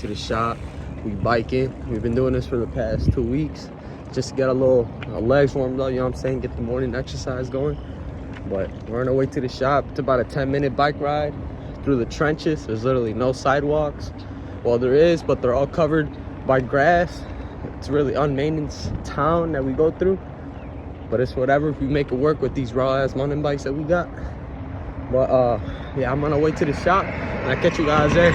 to the shop. We biking. We've been doing this for the past 2 weeks just to get our legs warmed up, you know what I'm saying, get the morning exercise going. But we're on our way to the shop. It's about a 10-minute bike ride through the trenches. There's literally no sidewalks. Well, there is, but they're all covered by grass. It's a really unmaintained town that we go through, but it's whatever if we make it work with these raw ass mountain bikes that we got. But yeah, I'm on our way to the shop and I'll catch you guys there.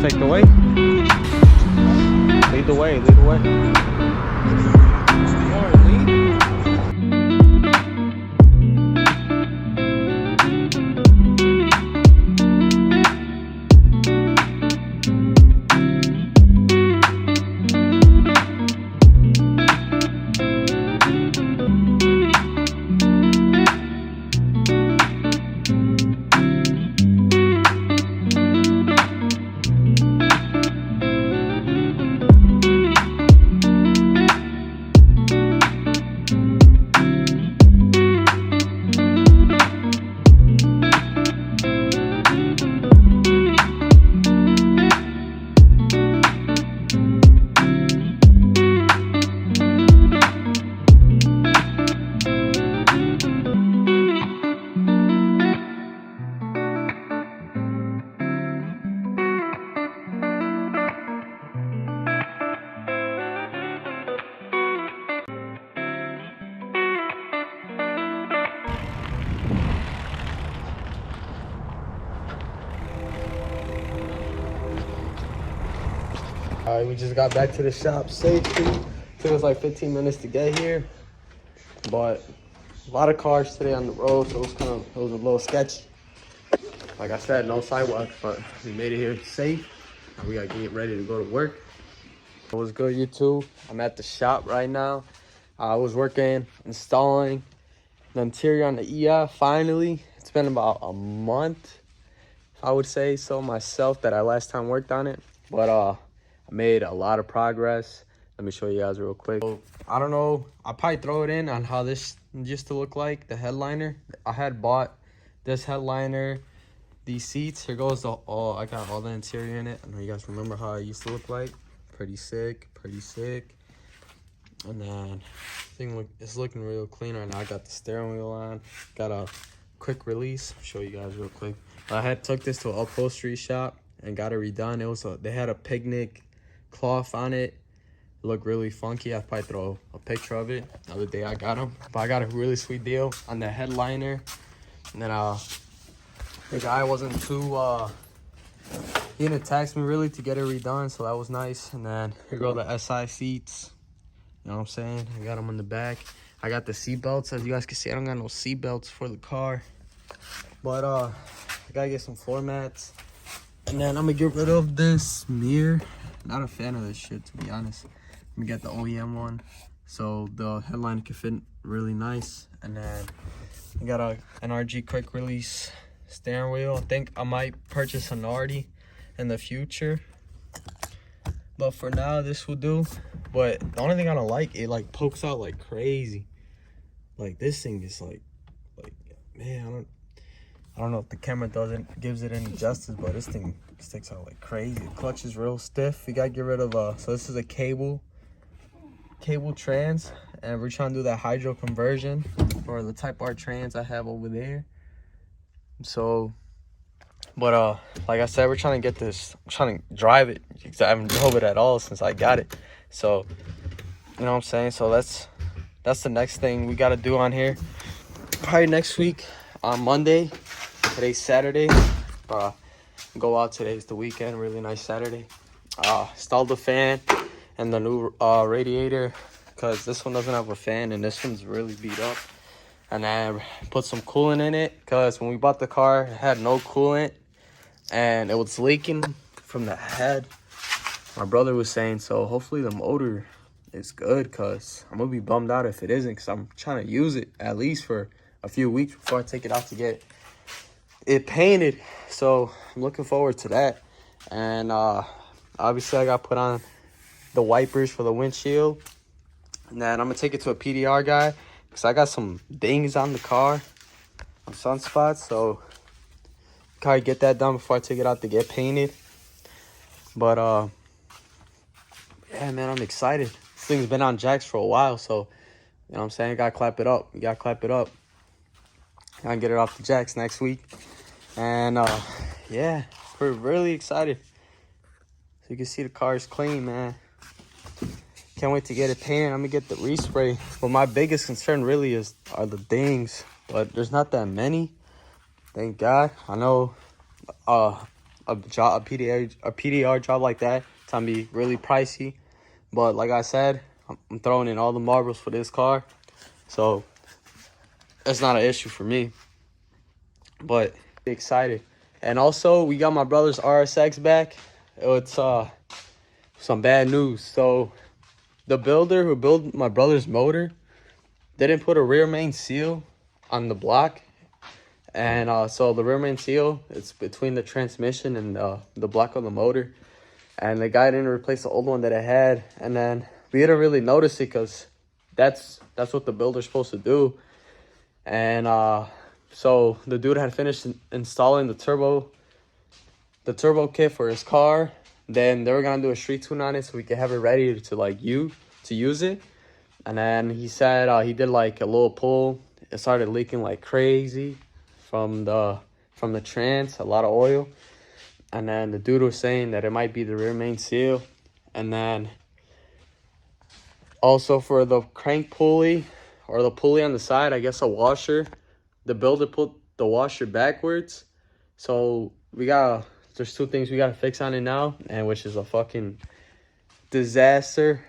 Take the way. Lead the way, lead the way. All right, we just got back to the shop safely. Took us like 15 minutes to get here, but a lot of cars today on the road, so it was a little sketchy. Like I said, no sidewalks, but we made it here safe. We gotta get ready to go to work. What's good, YouTube? I'm at the shop right now. I was working, installing the interior on the EF. Finally, it's been about a month, I would say so myself, that I last time worked on it, but I made a lot of progress. Let me show you guys real quick. So, I don't know, I'll probably throw it in on how this used to look like, the headliner. I had bought this headliner, these seats. Here goes I got all the interior in it. I know you guys remember how it used to look like. Pretty sick, pretty sick. And then it's looking real clean right now. I got the steering wheel on, got a quick release. I'll show you guys real quick. I took this to an upholstery shop and got it redone. They had a picnic cloth on it. It looked really funky. I'll probably throw a picture of it the other day I got them. But I got a really sweet deal on the headliner. And then the guy wasn't too he didn't text me really to get it redone, so that was nice. And then here go the SI seats. You know what I'm saying? I got them in the back. I got the seat belts. As you guys can see, I don't got no seat belts for the car. But I gotta get some floor mats. And then I'm gonna get rid of this mirror. Not a fan of this shit, to be honest. Let me get the OEM one, so the headliner can fit really nice. And then I got a NRG quick release steering wheel. I think I might purchase an Nardi in the future, but for now this will do. But the only thing I don't like, it like pokes out like crazy. Like this thing is like man, I don't know if the camera gives it any justice, but this thing sticks out like crazy. The clutch is real stiff. We gotta get rid of so this is a cable trans, and we're trying to do that hydro conversion for the Type R trans I have over there. So But like I said, we're trying to get this. I'm trying to drive it because I haven't drove it at all since I got it. So, you know what I'm saying? So that's the next thing we got to do on here. Probably next week on Monday. Today's Saturday. Go out. Today's the weekend. Really nice Saturday. Installed the fan and the new radiator because this one doesn't have a fan and this one's really beat up. And then put some coolant in it because when we bought the car, it had no coolant and it was leaking from the head. My brother was saying, so hopefully the motor is good because I'm going to be bummed out if it isn't because I'm trying to use it at least for a few weeks before I take it out to get it painted. So I'm looking forward to that. And obviously I got to put on the wipers for the windshield. And then I'm going to take it to a PDR guy because I got some dings on the car, on sunspots. So gotta get that done before I take it out to get painted. But yeah, man, I'm excited. This thing's been on jacks for a while, so you know what I'm saying? You gotta clap it up. You gotta clap it up. I can get it off the jacks next week. And yeah, we're really excited. So you can see the car is clean, man. Can't wait to get it painted. I'm gonna get the respray. But my biggest concern really are the dings. But there's not that many. Thank God. I know a PDR job like that, it's gonna be really pricey. But like I said, I'm throwing in all the marbles for this car. So it's not an issue for me. But excited. And also we got my brother's RSX back. It's some bad news. So the builder who built my brother's motor didn't put a rear main seal on the block. And so the rear main seal, it's between the transmission and the block of the motor. And the guy didn't replace the old one that I had. And then we didn't really notice it because that's what the builder's supposed to do. And so the dude had finished installing the turbo kit for his car. Then they were gonna do a street tune on it so we could have it ready to use it. And then he said he did like a little pull. It started leaking like crazy from the trans, a lot of oil. And then the dude was saying that it might be the rear main seal. And then also for the crank pulley or the pulley on the side, I guess a washer, the builder put the washer backwards. So there's two things we gotta fix on it now, and which is a fucking disaster.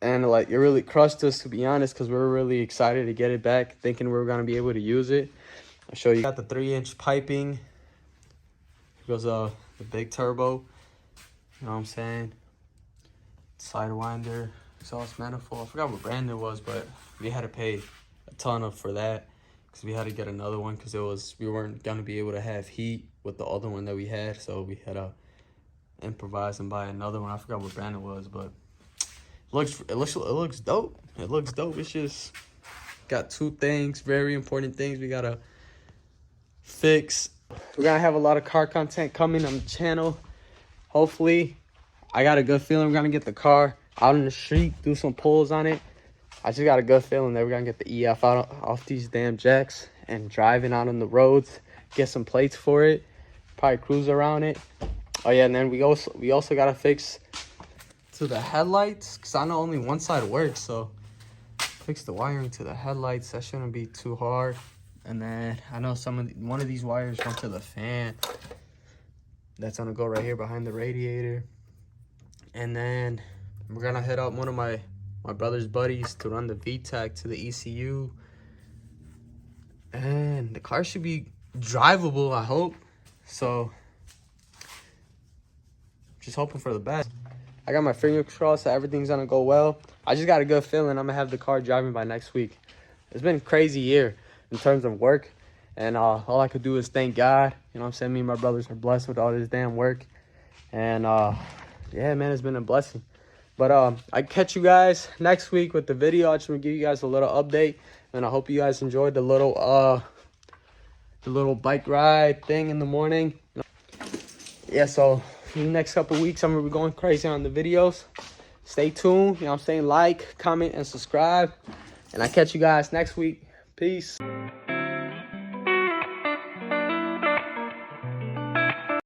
And like it really crushed us, to be honest, because we were really excited to get it back, thinking we were gonna be able to use it. I'll show you. Got the 3-inch piping. Here goes the big turbo. You know what I'm saying? Sidewinder, exhaust manifold. I forgot what brand it was, but we had to pay a ton for that because we had to get another one because we weren't gonna be able to have heat with the other one that we had, so we had to improvise and buy another one. I forgot what brand it was, but it looks dope. It looks dope. It's just got two things, very important things we gotta fix. We're gonna have a lot of car content coming on the channel. Hopefully, I got a good feeling we're gonna get the car out in the street, do some pulls on it. I just got a good feeling that we're gonna get the EF out off these damn jacks and driving out on the roads, get some plates for it, probably cruise around it. Oh yeah, and then we also gotta fix to the headlights because I know only one side works, so fix the wiring to the headlights. That shouldn't be too hard. And then I know one of these wires run to the fan. That's gonna go right here behind the radiator. And then we're gonna hit up one of my brother's buddies to run the VTEC to the ECU. And the car should be drivable, I hope. So just hoping for the best. I got my fingers crossed that everything's gonna go well. I just got a good feeling I'm gonna have the car driving by next week. It's been a crazy year in terms of work, and all I could do is thank God. You know what I'm saying? Me and my brothers are blessed with all this damn work. And yeah, man, it's been a blessing. But I catch you guys next week with the video. I just want to give you guys a little update, and I hope you guys enjoyed the little bike ride thing in the morning. Yeah, so for the next couple weeks, I'm gonna be going crazy on the videos. Stay tuned. You know what I'm saying? Like, comment, and subscribe. And I catch you guys next week. Peace.